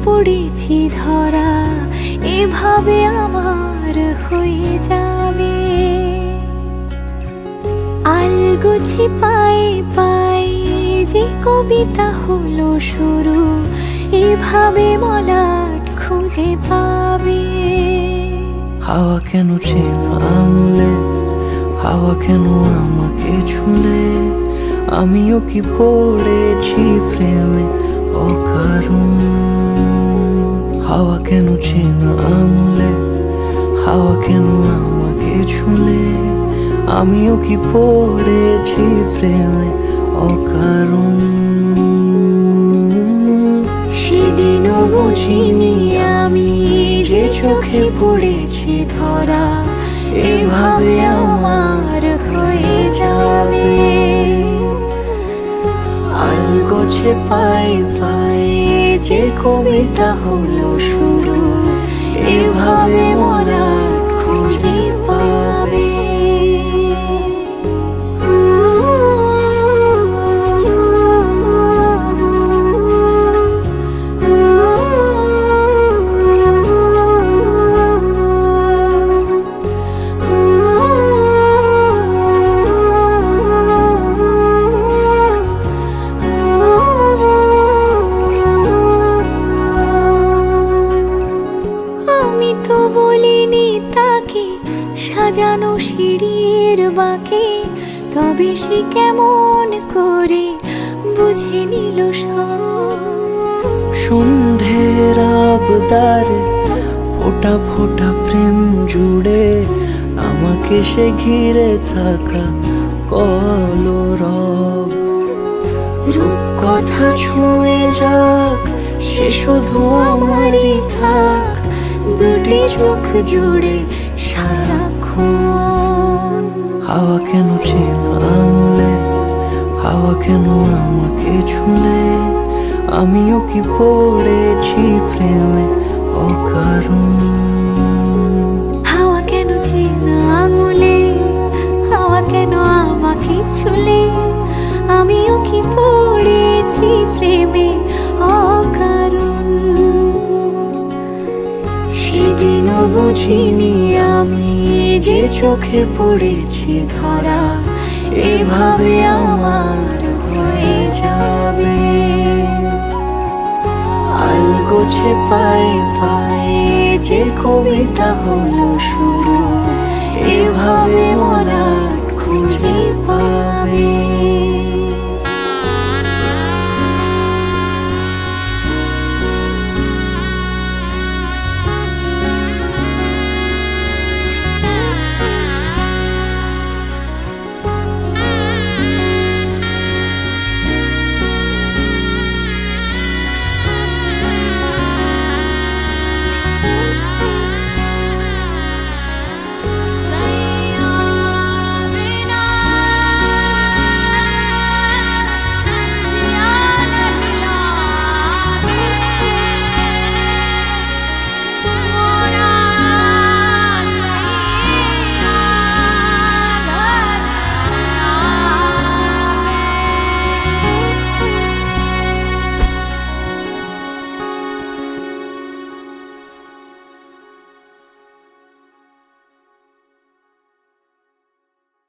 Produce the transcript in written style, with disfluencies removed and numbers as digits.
পড়েছি ধরা, এভাবে আমার হয়ে যাবে। আলগোছে পায়ে পায়ে যে কবিতা হলো শুরু, এভাবে মলাট খুঁজে পাবে। হাওয়া কেন চেনা আঙুলে, হাওয়া কেন আমাকে ছুলে, আমিও কি পড়েছি প্রেমে অকারণ। হাওয়া কেন চেনা আঙুলে, হাওয়া কেন আমাকে ছুলে, আমিও কি পড়েছি প্রেমে অকারণ। সেদিনও বুঝিনি আমি যে চোখে পড়েছি ধরা, এভাবে আমার হয়ে যাবে। আলগোছে পায়ে পায়ে যে কবিতা হলো শুরু, এভাবে মলাট খুঁজে পাবে। আমি তো বলিনি তাকে সাজানো সিঁড়ির বাঁকে, তবে সে কেমন করে বুঝে নিল সব। সন্ধ্যের আবদারে ফোটা ফোটা প্রেম জুড়ে, আমাকে সে ঘিরে থাকা কলরব। রূপকথা ছুঁয়ে যাক, সে শুধু আমারই থাক, দুটি চোখ জুড়ে সারাক্ষণ। হাওয়া কেন চেনা আঙুলে, হাওয়া কেন আমাকে ছুলে, আমিও কি পড়েছি প্রেমে অকারণ। হাওয়া কেন চেনা আঙুলে, হাওয়া কেন আমাকে ছুলে, আমিও কি পড়েছি প্রেমে অকারণ। সেদিনও বুঝিনি আমি যে চোখে পড়েছি ধরা, এভাবে আমার হয়ে যাবে। আলগোছে পায়ে পায়ে যে কবিতা হলো শুরু, এভাবে মলাট খুঁজে পাবে।